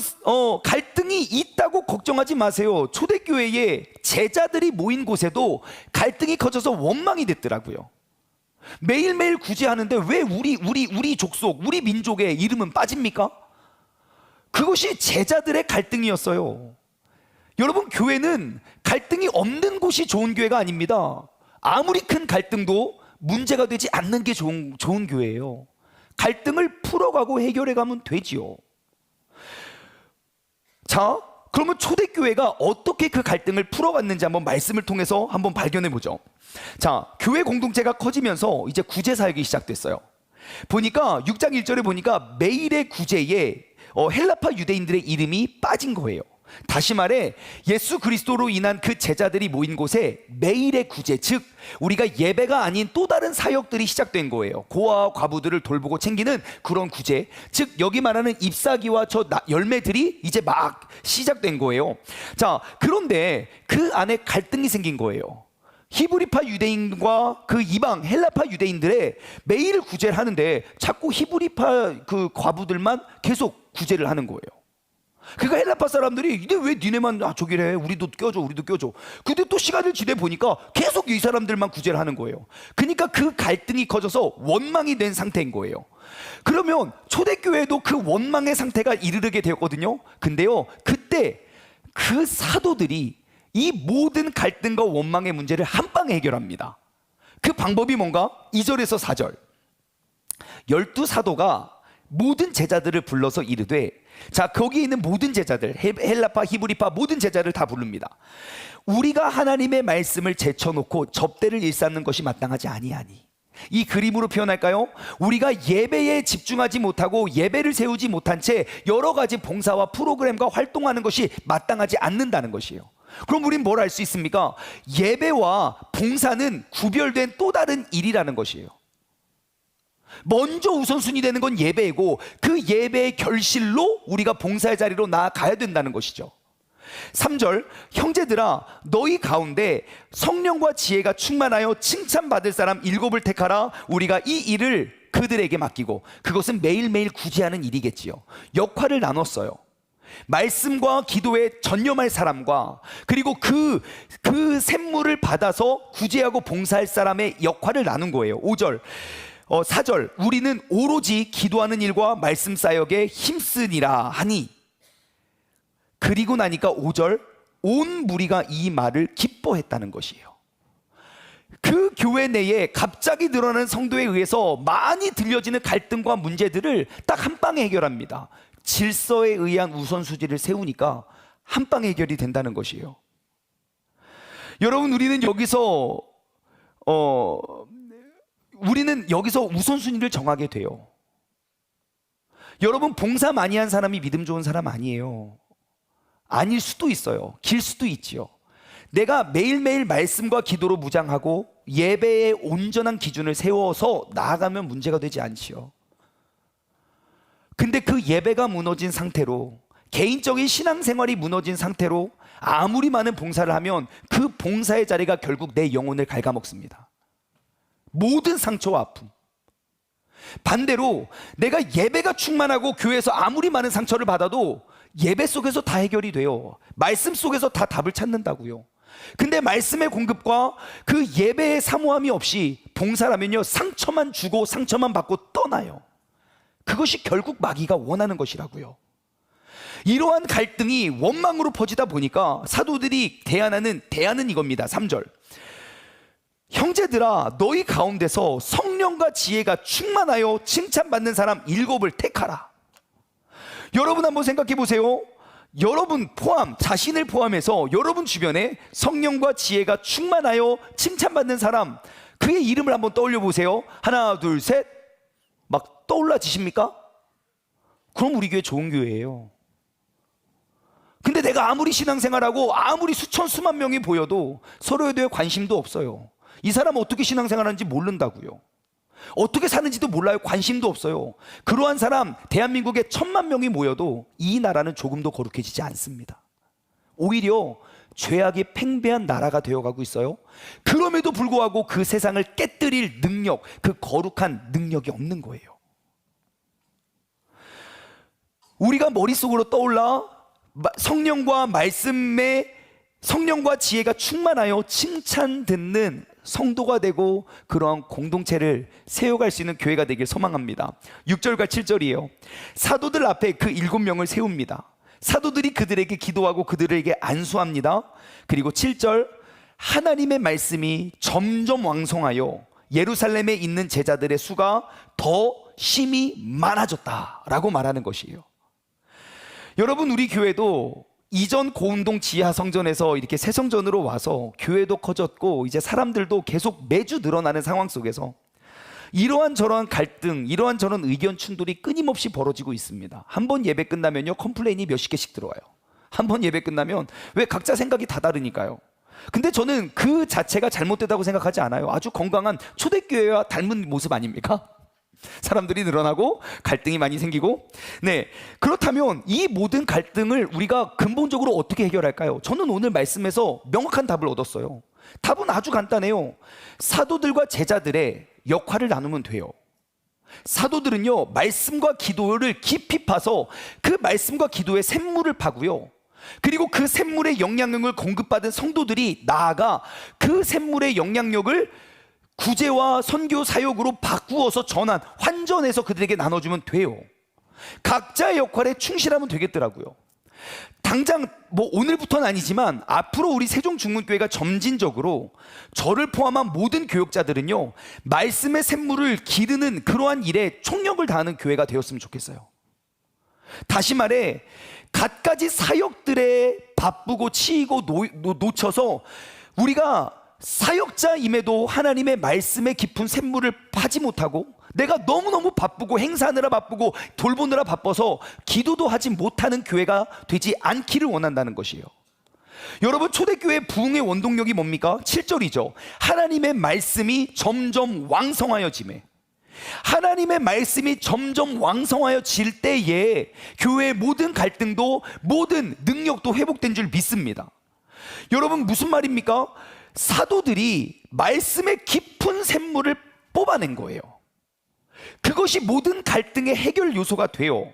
S1: 갈등이 있다고 걱정하지 마세요. 초대교회에 제자들이 모인 곳에도 갈등이 커져서 원망이 됐더라고요. 매일매일 구제하는데 왜 우리 족속, 우리 민족의 이름은 빠집니까? 그것이 제자들의 갈등이었어요. 여러분, 교회는 갈등이 없는 곳이 좋은 교회가 아닙니다. 아무리 큰 갈등도 문제가 되지 않는 게 좋은 교회예요. 갈등을 풀어가고 해결해가면 되지요. 자, 그러면 초대교회가 어떻게 그 갈등을 풀어갔는지 한번 말씀을 통해서 한번 발견해보죠. 자, 교회 공동체가 커지면서 이제 구제 사역이 시작됐어요. 보니까 6장 1절에 보니까 매일의 구제에 헬라파 유대인들의 이름이 빠진 거예요. 다시 말해, 예수 그리스도로 인한 그 제자들이 모인 곳에 매일의 구제, 즉 우리가 예배가 아닌 또 다른 사역들이 시작된 거예요. 고아와 과부들을 돌보고 챙기는 그런 구제, 즉 여기 말하는 잎사귀와 저 열매들이 이제 막 시작된 거예요. 자, 그런데 그 안에 갈등이 생긴 거예요. 히브리파 유대인과 그 이방 헬라파 유대인들의 매일 구제를 하는데 자꾸 히브리파 그 과부들만 계속 구제를 하는 거예요. 그러니까 헬라파 사람들이 이게 왜 니네만 저기래, 우리도 껴줘. 근데 또 시간을 지내 보니까 계속 이 사람들만 구제를 하는 거예요. 그러니까 그 갈등이 커져서 원망이 된 상태인 거예요. 그러면 초대교회도 그 원망의 상태가 이르게 되었거든요. 근데요, 그때 그 사도들이 이 모든 갈등과 원망의 문제를 한 방에 해결합니다. 그 방법이 뭔가? 2절에서 4절, 12사도가 모든 제자들을 불러서 이르되, 자, 거기 있는 모든 제자들, 헬라파, 히브리파 모든 제자를 다 부릅니다. 우리가 하나님의 말씀을 제쳐놓고 접대를 일삼는 것이 마땅하지 아니하니. 이 그림으로 표현할까요? 우리가 예배에 집중하지 못하고 예배를 세우지 못한 채 여러 가지 봉사와 프로그램과 활동하는 것이 마땅하지 않는다는 것이에요. 그럼 우린 뭘 알 수 있습니까? 예배와 봉사는 구별된 또 다른 일이라는 것이에요. 먼저 우선순위 되는 건 예배이고 그 예배의 결실로 우리가 봉사의 자리로 나아가야 된다는 것이죠. 3절, 형제들아 너희 가운데 성령과 지혜가 충만하여 칭찬받을 사람 7을 택하라. 우리가 이 일을 그들에게 맡기고, 그것은 매일매일 구제하는 일이겠지요. 역할을 나눴어요. 말씀과 기도에 전념할 사람과, 그리고 그 샘물을 받아서 구제하고 봉사할 사람의 역할을 나눈 거예요. 5절, 4절, 우리는 오로지 기도하는 일과 말씀 사역에 힘쓰니라 하니. 그리고 나니까 5절, 온 무리가 이 말을 기뻐했다는 것이에요. 그 교회 내에 갑자기 늘어나는 성도에 의해서 많이 들려지는 갈등과 문제들을 딱 한 방에 해결합니다. 질서에 의한 우선순위를 세우니까 한 방에 해결이 된다는 것이에요. 여러분, 우리는 여기서 우선순위를 정하게 돼요. 여러분, 봉사 많이 한 사람이 믿음 좋은 사람 아니에요. 아닐 수도 있어요. 길 수도 있지요. 내가 매일매일 말씀과 기도로 무장하고 예배의 온전한 기준을 세워서 나아가면 문제가 되지 않지요. 근데 그 예배가 무너진 상태로, 개인적인 신앙생활이 무너진 상태로 아무리 많은 봉사를 하면 그 봉사의 자리가 결국 내 영혼을 갉아먹습니다. 모든 상처와 아픔. 반대로 내가 예배가 충만하고 교회에서 아무리 많은 상처를 받아도 예배 속에서 다 해결이 돼요. 말씀 속에서 다 답을 찾는다고요. 근데 말씀의 공급과 그 예배의 사모함이 없이 봉사라면요, 상처만 주고 상처만 받고 떠나요. 그것이 결국 마귀가 원하는 것이라고요. 이러한 갈등이 원망으로 퍼지다 보니까 사도들이 대안은 이겁니다. 3절, 형제들아 너희 가운데서 성령과 지혜가 충만하여 칭찬받는 사람 7을 택하라. 여러분 한번 생각해 보세요. 여러분 자신을 포함해서 여러분 주변에 성령과 지혜가 충만하여 칭찬받는 사람, 그의 이름을 한번 떠올려 보세요. 하나 둘 셋, 막 떠올라지십니까? 그럼 우리 교회 좋은 교회예요. 근데 내가 아무리 신앙생활하고 아무리 수만 명이 보여도 서로에 대해 관심도 없어요. 이 사람은 어떻게 신앙생활하는지 모른다고요. 어떻게 사는지도 몰라요. 관심도 없어요. 그러한 사람 대한민국에 1,000,000명이 모여도 이 나라는 조금도 거룩해지지 않습니다. 오히려 죄악이 팽배한 나라가 되어가고 있어요. 그럼에도 불구하고 그 세상을 깨뜨릴 능력, 그 거룩한 능력이 없는 거예요. 우리가 머릿속으로 떠올라 성령과 말씀에 성령과 지혜가 충만하여 칭찬 듣는 성도가 되고 그러한 공동체를 세워갈 수 있는 교회가 되길 소망합니다. 6절과 7절이에요. 사도들 앞에 그 7명을 세웁니다. 사도들이 그들에게 기도하고 그들에게 안수합니다. 그리고 7절, 하나님의 말씀이 점점 왕성하여 예루살렘에 있는 제자들의 수가 더 심히 많아졌다라고 말하는 것이에요. 여러분, 우리 교회도 이전 고운동 지하 성전에서 이렇게 새 성전으로 와서 교회도 커졌고 이제 사람들도 계속 매주 늘어나는 상황 속에서 이러한 저러한 갈등, 이러한 저런 의견 충돌이 끊임없이 벌어지고 있습니다. 한 번 예배 끝나면요, 컴플레인이 몇십 개씩 들어와요. 한 번 예배 끝나면 왜 각자 생각이 다 다르니까요. 근데 저는 그 자체가 잘못되다고 생각하지 않아요. 아주 건강한 초대교회와 닮은 모습 아닙니까? 사람들이 늘어나고 갈등이 많이 생기고. 네, 그렇다면 이 모든 갈등을 우리가 근본적으로 어떻게 해결할까요? 저는 오늘 말씀에서 명확한 답을 얻었어요. 답은 아주 간단해요. 사도들과 제자들의 역할을 나누면 돼요. 사도들은요, 말씀과 기도를 깊이 파서 그 말씀과 기도의 샘물을 파고요, 그리고 그 샘물의 영향력을 공급받은 성도들이 나아가 그 샘물의 영향력을 구제와 선교 사역으로 바꾸어서 전환, 환전해서 그들에게 나눠주면 돼요. 각자의 역할에 충실하면 되겠더라고요. 당장 오늘부터는 아니지만 앞으로 우리 세종중문교회가 점진적으로 저를 포함한 모든 교역자들은요, 말씀의 샘물을 기르는 그러한 일에 총력을 다하는 교회가 되었으면 좋겠어요. 다시 말해, 갖가지 사역들에 바쁘고 치이고 놓쳐서 우리가 사역자임에도 하나님의 말씀의 깊은 샘물을 파지 못하고 내가 너무너무 바쁘고 행사하느라 바쁘고 돌보느라 바빠서 기도도 하지 못하는 교회가 되지 않기를 원한다는 것이에요. 여러분, 초대교회의 부흥의 원동력이 뭡니까? 7절이죠. 하나님의 말씀이 점점 왕성하여지매. 하나님의 말씀이 점점 왕성하여질 때에 교회의 모든 갈등도 모든 능력도 회복된 줄 믿습니다. 여러분, 무슨 말입니까? 사도들이 말씀의 깊은 샘물을 뽑아낸 거예요. 그것이 모든 갈등의 해결 요소가 돼요.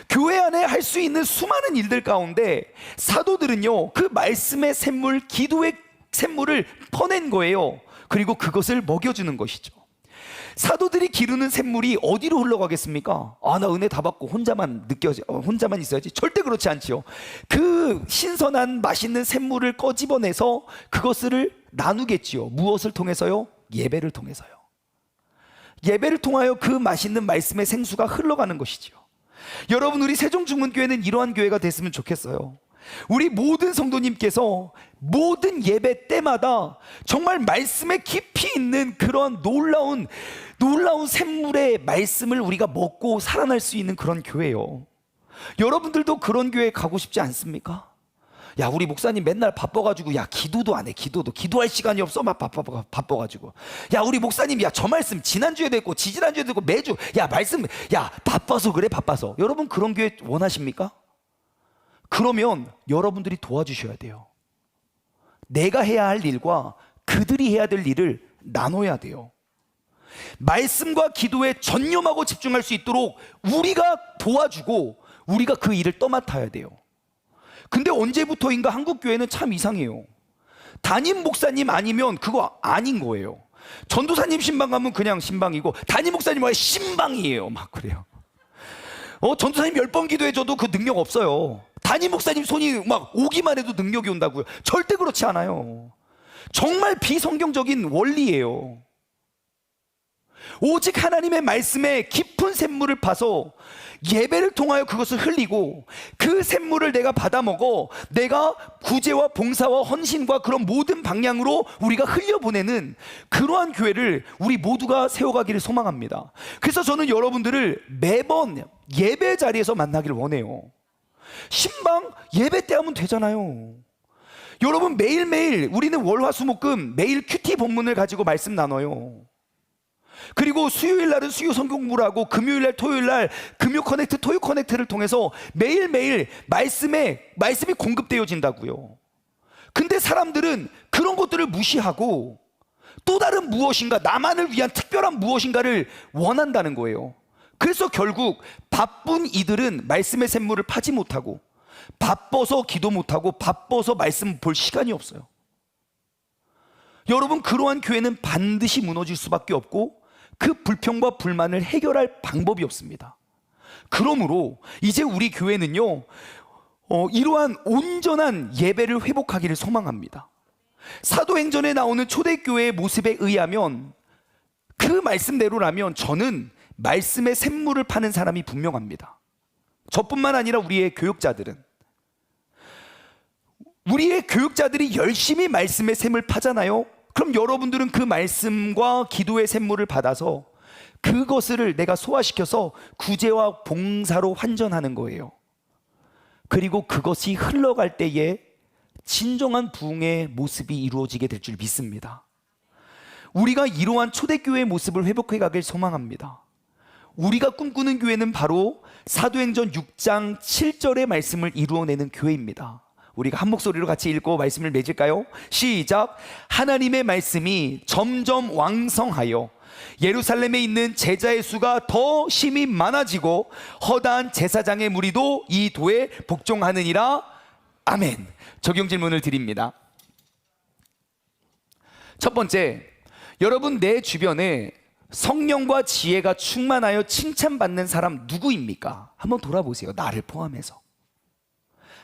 S1: 교회 안에 할 수 있는 수많은 일들 가운데 사도들은요, 그 말씀의 샘물, 기도의 샘물을 퍼낸 거예요. 그리고 그것을 먹여주는 것이죠. 사도들이 기르는 샘물이 어디로 흘러가겠습니까? 아, 나 은혜 다 받고 혼자만 있어야지. 절대 그렇지 않지요. 그 신선한 맛있는 샘물을 꺼집어내서 그것을 나누겠지요. 무엇을 통해서요? 예배를 통해서요. 예배를 통하여 그 맛있는 말씀의 생수가 흘러가는 것이지요. 여러분, 우리 세종중문교회는 이러한 교회가 됐으면 좋겠어요. 우리 모든 성도님께서 모든 예배 때마다 정말 말씀에 깊이 있는 그런 놀라운 샘물의 말씀을 우리가 먹고 살아날 수 있는 그런 교회예요. 여러분들도 그런 교회 가고 싶지 않습니까? 야, 우리 목사님 맨날 바빠가지고 야, 기도도 안 해. 기도할 시간이 없어. 막 바빠가지고. 야, 우리 목사님, 야, 저 말씀 지난주에도 했고 지지난주에도 했고 매주 말씀, 바빠서 그래. 바빠서. 여러분, 그런 교회 원하십니까? 그러면 여러분들이 도와주셔야 돼요. 내가 해야 할 일과 그들이 해야 될 일을 나눠야 돼요. 말씀과 기도에 전념하고 집중할 수 있도록 우리가 도와주고 우리가 그 일을 떠맡아야 돼요. 근데 언제부터인가 한국교회는 참 이상해요. 담임 목사님 아니면 그거 아닌 거예요. 전도사님 신방 가면 그냥 신방이고 담임 목사님 와야 신방이에요. 막 그래요. 전도사님 10번 기도해줘도 그 능력 없어요. 담임 목사님 손이 막 오기만 해도 능력이 온다고요. 절대 그렇지 않아요. 정말 비성경적인 원리예요. 오직 하나님의 말씀에 깊은 샘물을 파서 예배를 통하여 그것을 흘리고 그 샘물을 내가 받아 먹어 내가 구제와 봉사와 헌신과 그런 모든 방향으로 우리가 흘려보내는 그러한 교회를 우리 모두가 세워가기를 소망합니다. 그래서 저는 여러분들을 매번 예배 자리에서 만나기를 원해요. 신방 예배 때 하면 되잖아요. 여러분, 매일매일 우리는 월화수목금 매일 큐티 본문을 가지고 말씀 나눠요. 그리고 수요일 날은 수요 성경 공부를 하고, 금요일 날, 토요일 날 금요 커넥트, 토요 커넥트를 통해서 매일매일 말씀이 공급되어진다고요. 근데 사람들은 그런 것들을 무시하고 또 다른 무엇인가, 나만을 위한 특별한 무엇인가를 원한다는 거예요. 그래서 결국 바쁜 이들은 말씀의 샘물을 파지 못하고, 바빠서 기도 못하고, 바빠서 말씀 볼 시간이 없어요. 여러분, 그러한 교회는 반드시 무너질 수밖에 없고 그 불평과 불만을 해결할 방법이 없습니다. 그러므로 이제 우리 교회는요, 이러한 온전한 예배를 회복하기를 소망합니다. 사도행전에 나오는 초대교회의 모습에 의하면, 그 말씀대로라면 저는 말씀의 샘물을 파는 사람이 분명합니다. 저뿐만 아니라 우리의 교육자들은, 우리의 교육자들이 열심히 말씀의 샘을 파잖아요. 그럼 여러분들은 그 말씀과 기도의 샘물을 받아서 그것을 내가 소화시켜서 구제와 봉사로 환전하는 거예요. 그리고 그것이 흘러갈 때에 진정한 부흥의 모습이 이루어지게 될 줄 믿습니다. 우리가 이러한 초대교회의 모습을 회복해 가길 소망합니다. 우리가 꿈꾸는 교회는 바로 사도행전 6장 7절의 말씀을 이루어내는 교회입니다. 우리가 한 목소리로 같이 읽고 말씀을 맺을까요? 시작. 하나님의 말씀이 점점 왕성하여 예루살렘에 있는 제자의 수가 더 심히 많아지고 허다한 제사장의 무리도 이 도에 복종하느니라. 아멘. 적용 질문을 드립니다. 첫 번째, 여러분 내 주변에 성령과 지혜가 충만하여 칭찬받는 사람 누구입니까? 한번 돌아보세요. 나를 포함해서.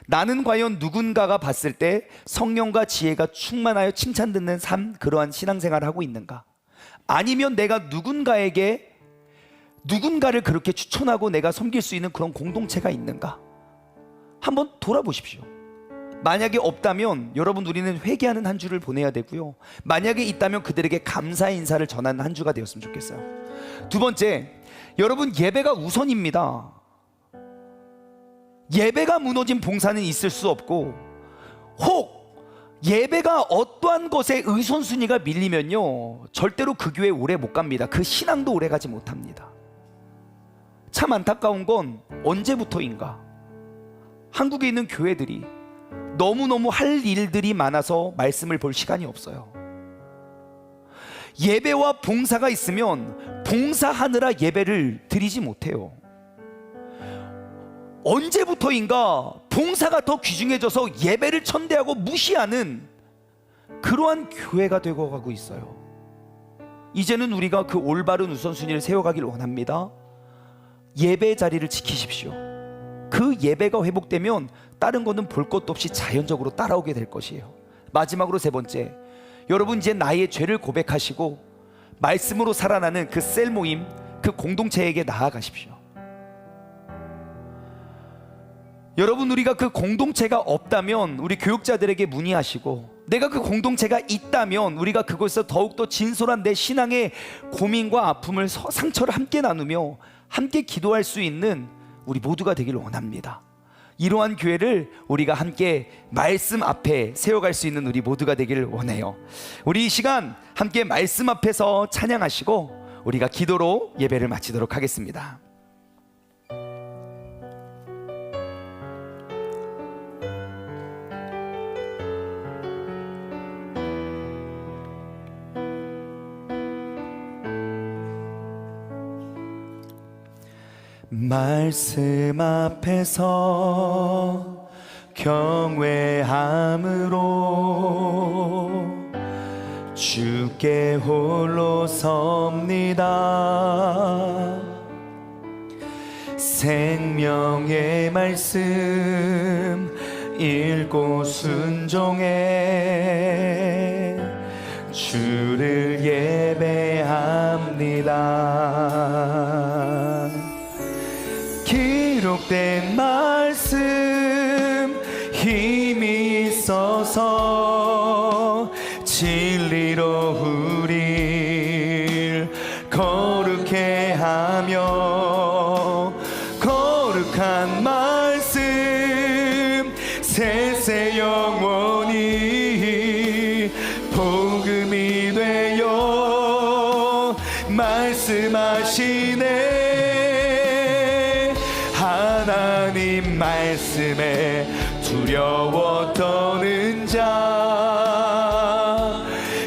S1: 나는 과연 누군가가 봤을 때 성령과 지혜가 충만하여 칭찬 듣는 삶, 그러한 신앙생활을 하고 있는가? 아니면 내가 누군가를 그렇게 추천하고 내가 섬길 수 있는 그런 공동체가 있는가? 한번 돌아보십시오. 만약에 없다면 여러분, 우리는 회개하는 한 주를 보내야 되고요, 만약에 있다면 그들에게 감사의 인사를 전하는 한 주가 되었으면 좋겠어요. 두 번째, 여러분 예배가 우선입니다. 예배가 무너진 봉사는 있을 수 없고, 혹 예배가 어떠한 것에 의선순위가 밀리면요, 절대로 그 교회 오래 못 갑니다. 그 신앙도 오래 가지 못합니다. 참 안타까운 건 언제부터인가 한국에 있는 교회들이 너무너무 할 일들이 많아서 말씀을 볼 시간이 없어요. 예배와 봉사가 있으면 봉사하느라 예배를 드리지 못해요. 언제부터인가 봉사가 더 귀중해져서 예배를 천대하고 무시하는 그러한 교회가 되고 가고 있어요. 이제는 우리가 그 올바른 우선순위를 세워가길 원합니다. 예배 자리를 지키십시오. 그 예배가 회복되면 다른 거는 볼 것도 없이 자연적으로 따라오게 될 것이에요. 마지막으로 세 번째, 여러분 이제 나의 죄를 고백하시고 말씀으로 살아나는 그 셀 모임, 그 공동체에게 나아가십시오. 여러분, 우리가 그 공동체가 없다면 우리 교육자들에게 문의하시고, 내가 그 공동체가 있다면 우리가 그곳에서 더욱더 진솔한 내 신앙의 고민과 아픔을, 상처를 함께 나누며 함께 기도할 수 있는 우리 모두가 되길 원합니다. 이러한 교회를 우리가 함께 말씀 앞에 세워갈 수 있는 우리 모두가 되길 원해요. 우리 이 시간 함께 말씀 앞에서 찬양하시고 우리가 기도로 예배를 마치도록 하겠습니다. 말씀 앞에서 경외함으로 주께 홀로 섭니다. 생명의 말씀 읽고 순종해 주를 예배합니다. 기록된 말씀 힘이 있어서 진리로 우릴 거룩해 하며 거룩한 말씀 세세 영원히 복음이 되어 말씀 하나님 말씀에 두려워 떠는 자,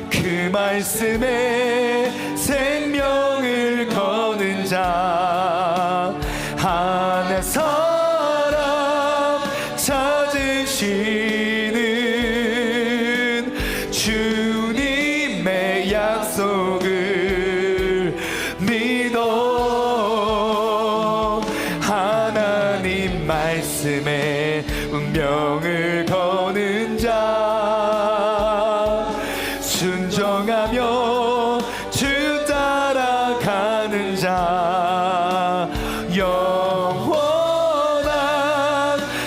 S1: 그 말씀에 생명을 거는 자, 하나 사람 찾으시는 주님의 약속을 믿어. 하나님 말씀에 운명을 거는 자, 순종하며 주 따라가는 자, 영원한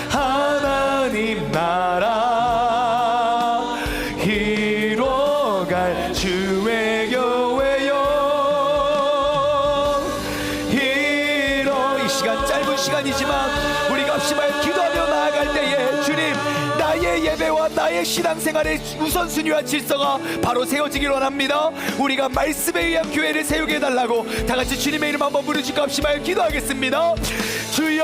S1: 하나님 나라 이뤄갈 주의 교회여. 이 시간 짧은 시간이지만 우리가 합심하여 기도하며 나아갈 때에 주님, 나의 예배와 나의 신앙생활의 우선순위와 질서가 바로 세워지기를 원합니다. 우리가 말씀에 의한 교회를 세우게 해달라고 다같이 주님의 이름 한번 부르짖고 합심하여 기도하겠습니다. 주여,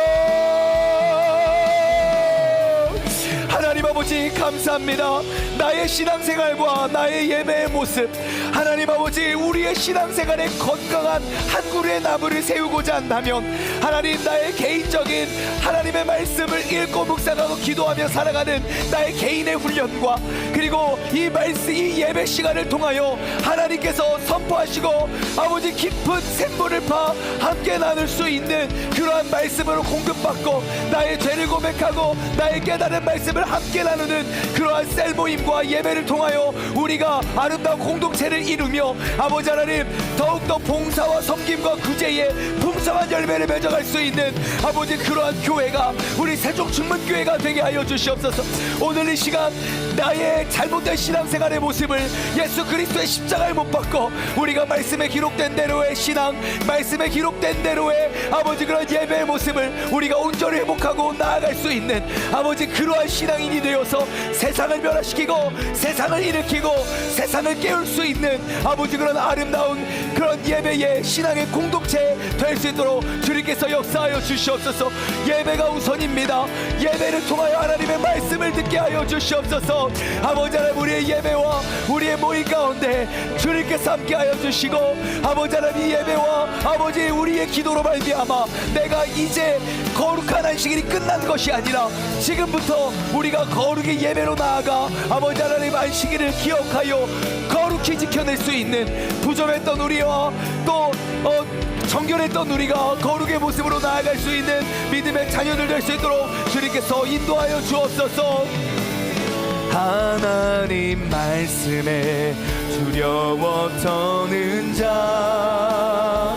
S1: 하나님 아버지 감사합니다. 나의 신앙생활과 나의 예배의 모습, 하나님 아버지 우리의 신앙생활에 건강한 한 그루의 나무를 세우고자 한다면 하나님, 나의 개인적인 하나님의 말씀을 읽고 묵상하고 기도하며 살아가는 나의 개인의 훈련과, 그리고 이 말씀, 이 예배 시간을 통하여 하나님께서 선포하시고 아버지 깊은 샘물을 파 함께 나눌 수 있는 그러한 말씀으로 공급받고 나의 죄를 고백하고 나의 깨달은 말씀을 함께 나누는 그러한 셀 모임과 예배를 통하여 우리가 아름다운 공동체를 이루며 아버지 하나님, 더욱더 봉사와 섬김과 구제에 풍성한 열매를 맺어갈 수 있는 아버지 그러한 교회가 우리 세종충문교회가 되게 하여 주시옵소서. 오늘 이 시간 나의 잘못된 신앙생활의 모습을 예수 그리스도의 십자가에 못 박고 우리가 말씀에 기록된 대로의 신앙, 말씀에 기록된 대로의 아버지 그런 예배의 모습을 우리가 온전히 회복하고 나아갈 수 있는 아버지 그러한 신앙인이 되어서 세상을 변화시키고 세상을 일으키고 세상을 깨울 수 있는 아버지 그런 아름다운 그런 예배의 신앙의 공동체 될 수 있도록 주님께서 역사하여 주시옵소서. 예배가 우선입니다. 예배를 통하여 하나님의 말씀을 듣게 하여 주시옵소서. 아버지 하나님, 우리의 예배와 우리의 모임 가운데 주님께서 함께 하여 주시고 아버지 하나님, 이 예배와 아버지 우리의 기도로 말미암아 내가 이제 거룩한 안식일이 끝난 것이 아니라 지금부터 우리가 거룩의 예배로 나아가 아버지 하나님 안식일을 기억하여 거룩히 지켜낼 수 있는 부족했던 우리와 또 정결했던 우리가 거룩의 모습으로 나아갈 수 있는 믿음의 자녀들 될 수 있도록 주님께서 인도하여 주옵소서. 하나님 말씀에 두려워 떠는 자,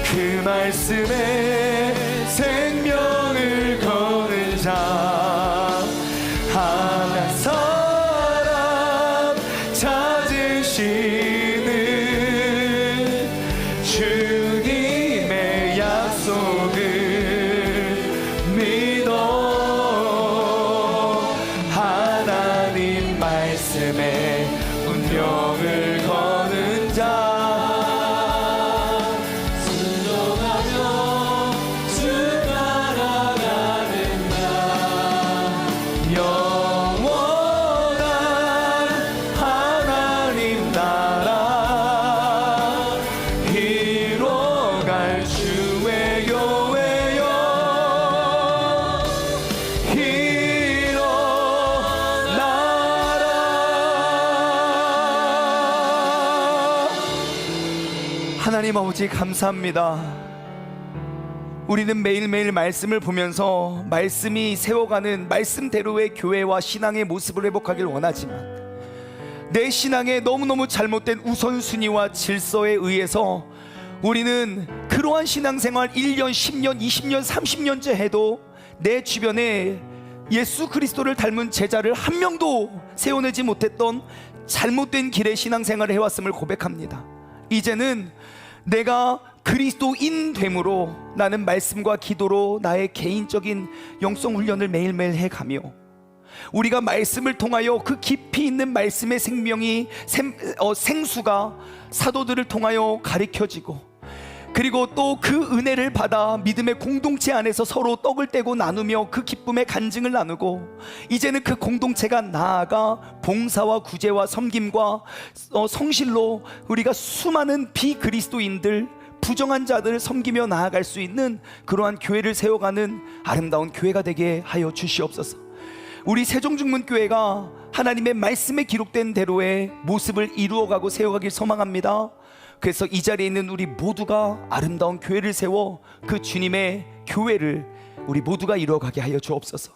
S1: 그 말씀에 생명을 거는 자, 하나 사람 찾으시는 주님의 약속을 믿어. 하나님 말씀에 운명을 거는 자, 순종하며 주 따라가는 자, 영원한 하나님 나라 이뤄갈 주의 교회여. 하나님 아버지 감사합니다. 우리는 매일매일 말씀을 보면서 말씀이 세워가는 말씀대로의 교회와 신앙의 모습을 회복하길 원하지만 내 신앙에 너무너무 잘못된 우선순위와 질서에 의해서 우리는 그러한 신앙생활 1년, 10년, 20년, 30년째 해도 내 주변에 예수 그리스도를 닮은 제자를 한 명도 세워내지 못했던 잘못된 길의 신앙생활을 해왔음을 고백합니다. 이제는 내가 그리스도인 됨으로 나는 말씀과 기도로 나의 개인적인 영성 훈련을 매일매일 해가며 우리가 말씀을 통하여 그 깊이 있는 말씀의 생명이 생수가 사도들을 통하여 가르쳐지고 그리고 또 그 은혜를 받아 믿음의 공동체 안에서 서로 떡을 떼고 나누며 그 기쁨의 간증을 나누고, 이제는 그 공동체가 나아가 봉사와 구제와 섬김과 성실로 우리가 수많은 비그리스도인들, 부정한 자들을 섬기며 나아갈 수 있는 그러한 교회를 세워가는 아름다운 교회가 되게 하여 주시옵소서. 우리 세종중문교회가 하나님의 말씀에 기록된 대로의 모습을 이루어가고 세워가길 소망합니다. 그래서 이 자리에 있는 우리 모두가 아름다운 교회를 세워 그 주님의 교회를 우리 모두가 이루어가게 하여 주옵소서.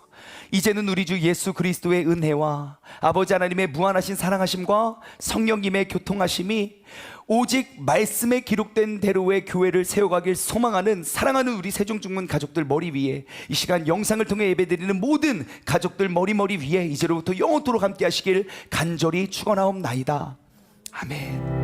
S1: 이제는 우리 주 예수 그리스도의 은혜와 아버지 하나님의 무한하신 사랑하심과 성령님의 교통하심이 오직 말씀에 기록된 대로의 교회를 세워가길 소망하는 사랑하는 우리 세종중문 가족들 머리 위에, 이 시간 영상을 통해 예배드리는 모든 가족들 머리 위에 이제로부터 영원토록 함께 하시길 간절히 축원하옵나이다. 아멘.